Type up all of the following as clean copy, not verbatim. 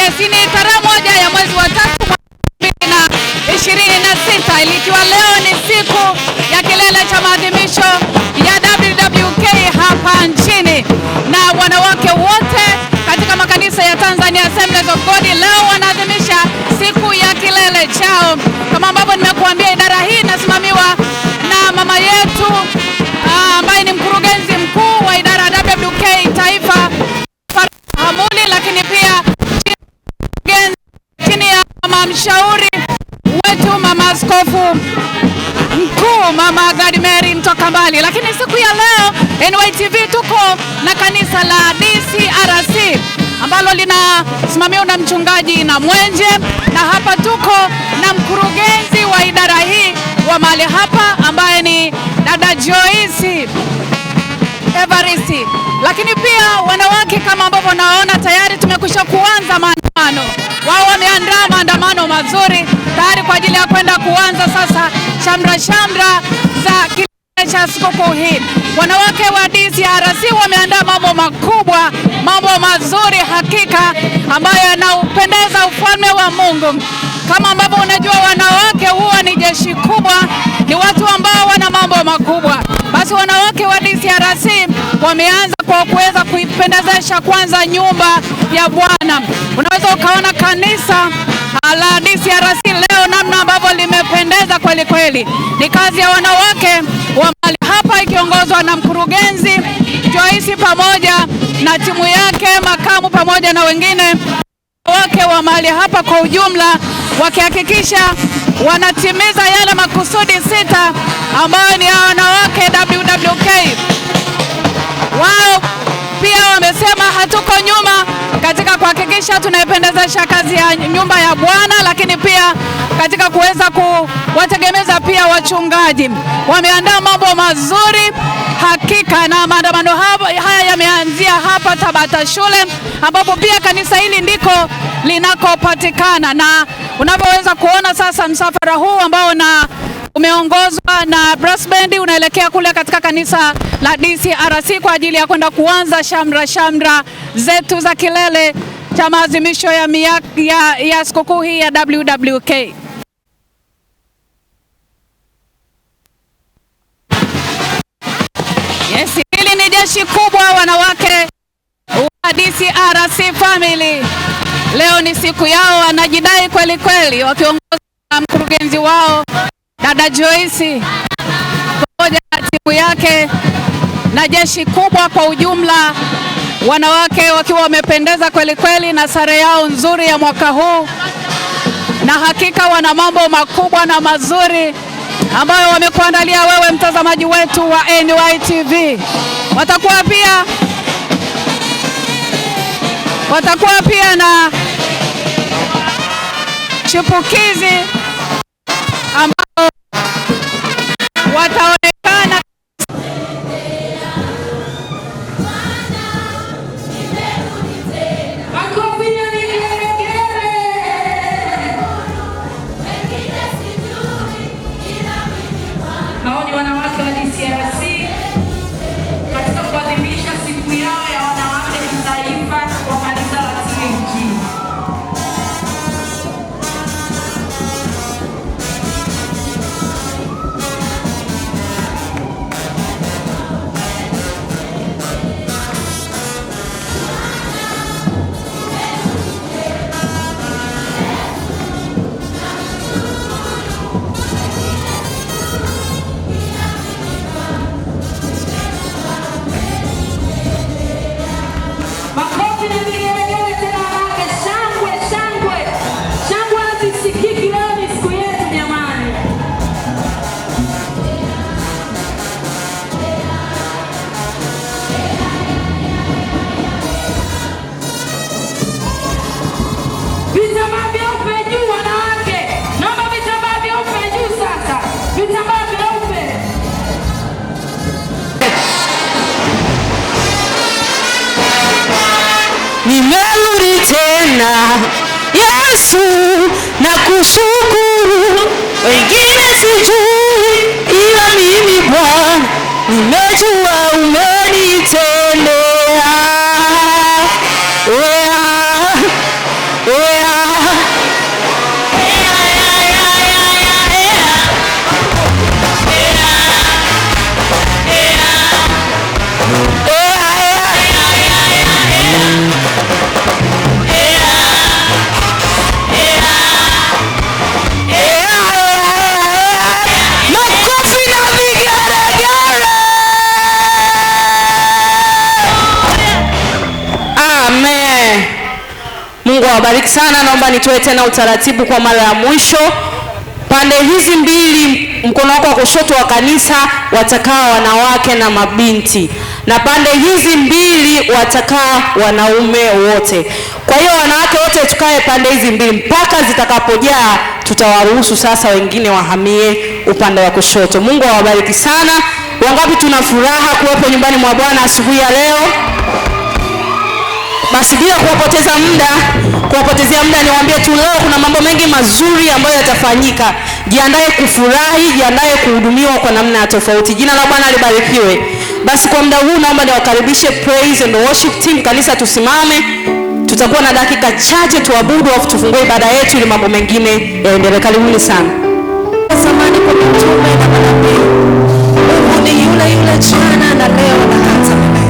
Yes, ni tarehe moja ya mwezi wa 3 2026, ilikiwa leo ni siku ya kilele cha maadhimisho ya WWK hapa nchini, na wanawake wote katika makanisa ya Tanzania Assemblies of God leo wanaadhimisha siku ya kilele chao. Kama ambavyo nimekuambia, idara hii inasimamiwa na mama yetu ambaye ni mkurugenzi mkuu wa idara ya WWK taifa Hamuli, lakini pia chini ya mama mshauri wetu mama askofu mkuu mama Gadimeri mtoka mbali. Lakini siku ya leo NYTV tuko na kanisa la DCRC ambalo linasimamiwa na mchungaji na Mwenje, na hapa tuko na mkurugenzi wa idara hii wa mahali hapa ambaye ni dada Joyce Evaristi. Lakini pia wanawake kama ambavyo naona tayari tumekwisha kuanza maandamano. Wao wameandaa maandamano mazuri tayari kwa ajili ya kwenda kuanza sasa shamra za kilele cha sikukuu hii. Wanawake wa DCRC wameandaa mambo makubwa, mambo mazuri hakika ambayo yanaupendeza ufalme wa Mungu. Kama ambavyo unajua wanawake huwa ni jeshi kubwa, ni watu ambao wana mambo makubwa. Basi wanawake wa DCRC wameanza kwa kuweza kuipendezesha kwanza nyumba ya Bwana. Unaweza ukaona kanisa la DCRC leo namna ambavyo limependeza kweli kweli. Ni kazi ya wanawake wa mahali hapa ikiongozwa na mkurugenzi Joyce pamoja na timu yake, makamu pamoja na wengine wake wa mahali hapa kwa ujumla, wakihakikisha wanatimiza yale makusudi 6 ambayo ni ya wanawake WWK. Wao pia wamesema hatuko nyuma katika kuhakikisha tunaipendezesha kazi ya nyumba ya Bwana, lakini pia katika kuweza kuwategemeza pia wachungaji. Wameandaa mambo mazuri hakika, na maandamano haya yameanzia hapa Tabata shule ambapo pia kanisa hili ndiko linakopatikana, na unavyoweza kuona sasa msafara huu ambao umeongozwa na brass band unaelekea kule katika kanisa la DCRC kwa ajili ya kwenda kuanza shamra zetu za kilele cha maadhimisho ya sikukuu hii ya WWK. Yes, hili ni jeshi kubwa wanawake wa DCRC family. Leo ni siku yao, wanajidai kweli kweli wakiongozwa na mkurugenzi wao dada Joyce pamoja na timu yake na jeshi kubwa kwa ujumla, wanawake wakiwa wamependeza kweli kweli na sare yao nzuri ya mwaka huu, na hakika wana mambo makubwa na mazuri ambayo wamekuandalia wewe mtazamaji wetu wa NYTV. Watakuwa pia na chipukizi ambao wataonekana maoni wanawake wa DCRC katika kuadhimisha siku yao ya wanawake kitaifa kwa kanisa la TAG. Nimerudi tena Yesu, na kushukuru, wengine sijui ila mimi Bwana nimejua umenitendea. awabariki sana. Naomba nitoe tena utaratibu kwa mara ya mwisho. Pande hizi mbili, mkono wako wa kushoto wa kanisa watakaa wanawake na mabinti, na pande hizi mbili watakaa wanaume wote. Kwa hiyo wanawake wote tukae pande hizi mbili mpaka zitakapojaa, tutawaruhusu sasa wengine wahamie upande wa kushoto. Mungu awabariki sana. Wangapi tuna furaha kuwepo nyumbani mwa Bwana asubuhi ya leo? Basi bila kuwapotezea muda niwaambie tu leo kuna mambo mengi mazuri ambayo yatafanyika. Jiandae kufurahi, jiandae kuhudumiwa kwa namna ya tofauti. Jina la Bwana libarikiwe. Basi kwa muda huu naomba niwakaribishe praise and worship team. Kanisa tusimame. Tutakuwa na dakika chache tuabudu afu tufungue ibada yetu ili mambo mengine yaendelee. Karibuni sana. Zamani kwa mitume na manabii, Mungu ni yule jana na leo na hata milele.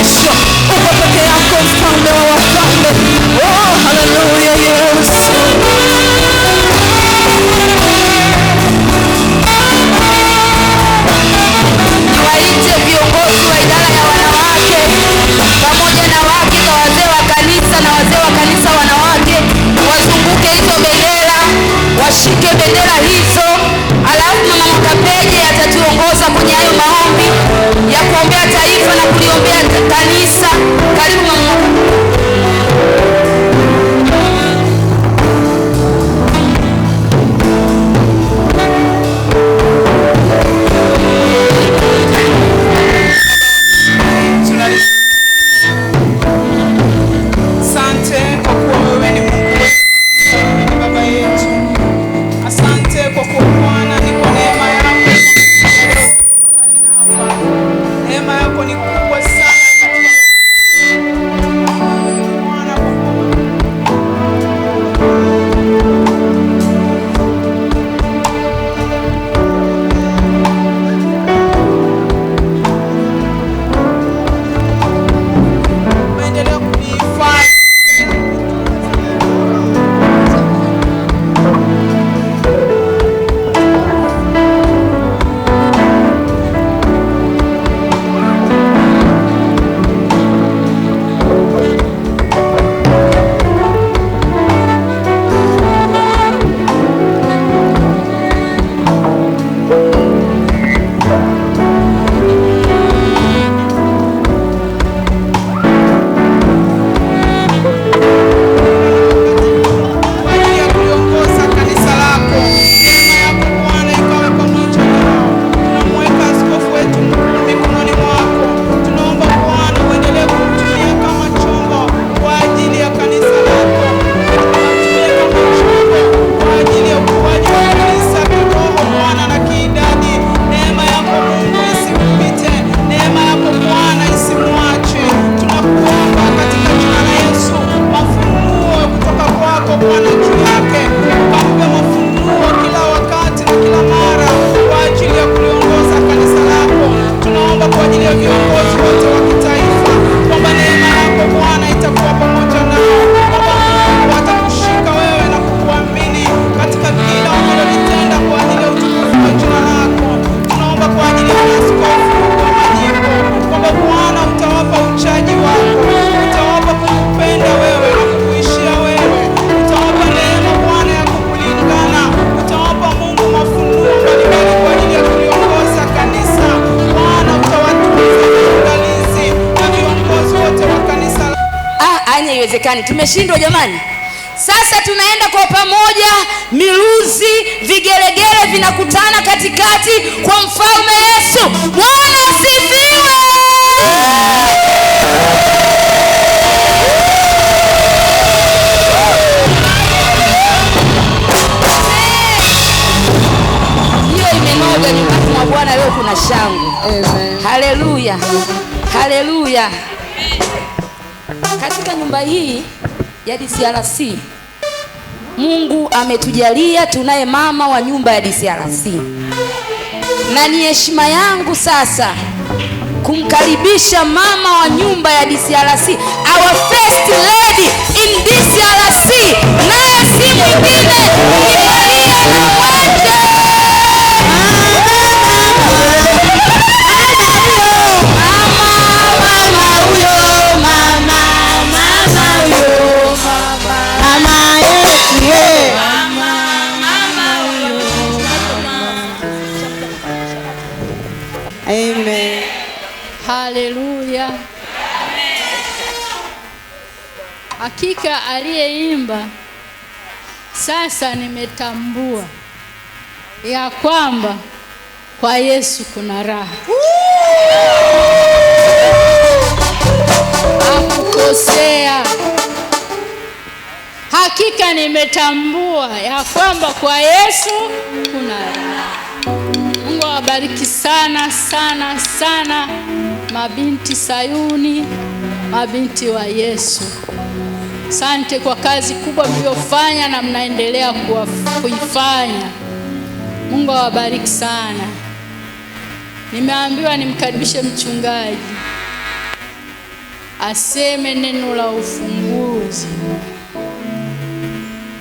mwisho. Uko peke yako, mfalme wa wafalme. Oh, haleluya Yesu. Niwaite viongozi wa idara ya wanawake pamoja na wake na wazee wa kanisa na wazee wa kanisa wanawake wazunguke hizo bendera, washike bendera hizo, alafu mama Mwakapeje atatuongoza kwenye hayo maombi ya kuombea taifa na kuliombea kanisa. Karibu mama. Asante kwa kuwa wewe ni Mungu wetu, ni Baba yetu. Asante kwa kuwa Bwana ni kwa neema yako mahali hapa. Neema yako ni kubwa sana Bwana, endelea kunihifadhi. Kwa ajili ya kuliongoza kanisa lako. Neema yako Bwana ikawe pamoja nao. Tunamweka askofu wetu mkuu mikononi mwako. Tunaomba Bwana uendelee kumtumia kama chombo kwa ajili ya kanisa lako. Tumtumie kama chombo kwa ajili ya ukuaji wa kanisa kiroho Bwana na kiidadi. Neema yako Mungu isimpite. Neema yako Bwana isimwache. Tunakuomba katika jina la Yesu, mafunuo kutoka kwako Bwana juu yake. Ukampe mafunuo kila wakati na kila mara kwa ajili ya kuliongoza kanisa lako. Tunaomba kwa ajili ya viongozi wote wa kitaifa kwamba neema yako Bwana itakuwa pamoja nao, kwamba Mungu watakushika wewe na kukuamini katika kila wanalolitenda kwa ajili ya utukufu wa jina lako. Tunaomba kwa ajili ya maaskofu wa majimbo kwamba Bwana utawapa uchaji wako, utawapa kukupenda wewe na kukuishia wewe, utawapa neema Bwana ya kukulingana, utawapa Mungu mafunuo mbalimbali kwa ajili ya kuliongoza kanisa. Bwana utawatunza waangalizi na viongozi wote wa kanisa. Anya iwezekani, tumeshindwa jamani. Sasa tunaenda kwa pamoja, miruzi, vigelegele vinakutana katikati kwa mfalme Yesu. Bwana asifiwe. Hiyo imenoga nyumbani mwa Bwana, leo kuna shangwe. Haleluya, haleluya. Katika nyumba hii ya DCRC Mungu ametujalia tunaye mama wa nyumba ya DCRC, na ni heshima yangu sasa kumkaribisha mama wa nyumba ya DCRC, our first lady in DCRC, naye si mwingine ni Maria Namwanje. Amen. Haleluya. Hakika aliyeimba sasa nimetambua ya kwamba kwa Yesu kuna raha. Hakukosea. Hakika nimetambua ya kwamba kwa Yesu kuna raha. Mungu awabariki sana sana sana mabinti Sayuni, mabinti wa Yesu. Asante kwa kazi kubwa mliofanya na mnaendelea kuifanya. Mungu awabariki sana. Nimeambiwa nimkaribishe mchungaji. aseme neno la ufunguzi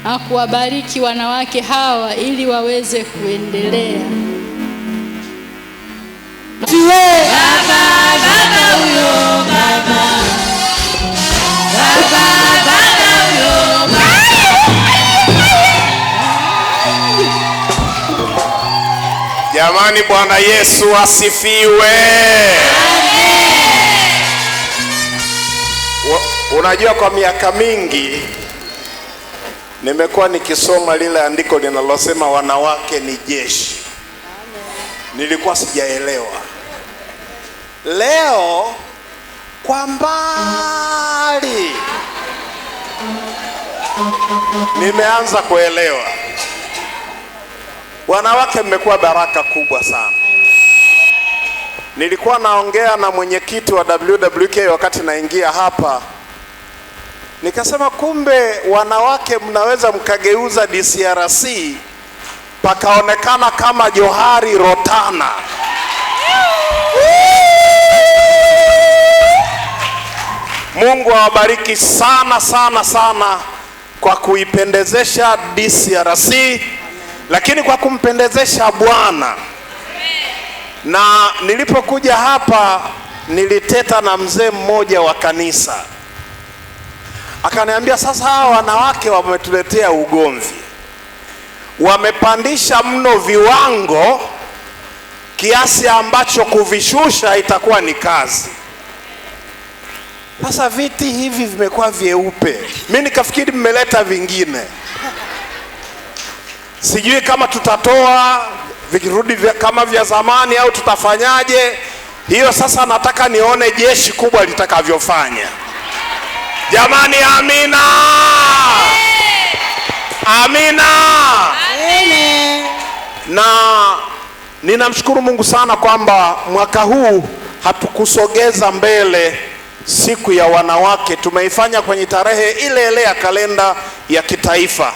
na kuwabariki wanawake hawa ili waweze kuendelea. Jamani, Bwana Yesu asifiwe. Unajua, kwa miaka mingi nimekuwa nikisoma lile andiko linalosema wanawake ni jeshi. Nilikuwa sijaelewa. Leo kwa mbali nimeanza kuelewa. Wanawake mmekuwa baraka kubwa sana. Nilikuwa naongea na mwenyekiti wa WWK wakati naingia hapa, nikasema kumbe wanawake mnaweza mkageuza DCRC pakaonekana kama Johari Rotana. Mungu awabariki sana sana sana kwa kuipendezesha DCRC, lakini kwa kumpendezesha Bwana. Na nilipokuja hapa niliteta na mzee mmoja wa kanisa, akaniambia sasa hawa wanawake wametuletea ugomvi, wamepandisha mno viwango kiasi ambacho kuvishusha itakuwa ni kazi. Sasa viti hivi vimekuwa vyeupe, mimi nikafikiri mmeleta vingine. Sijui kama tutatoa vikirudi kama vya zamani au tutafanyaje. Hiyo sasa nataka nione jeshi kubwa litakavyofanya. Jamani, amina. Amina. Na ninamshukuru Mungu sana kwamba mwaka huu hatukusogeza mbele siku ya wanawake, tumeifanya kwenye tarehe ile ile ya kalenda ya kitaifa.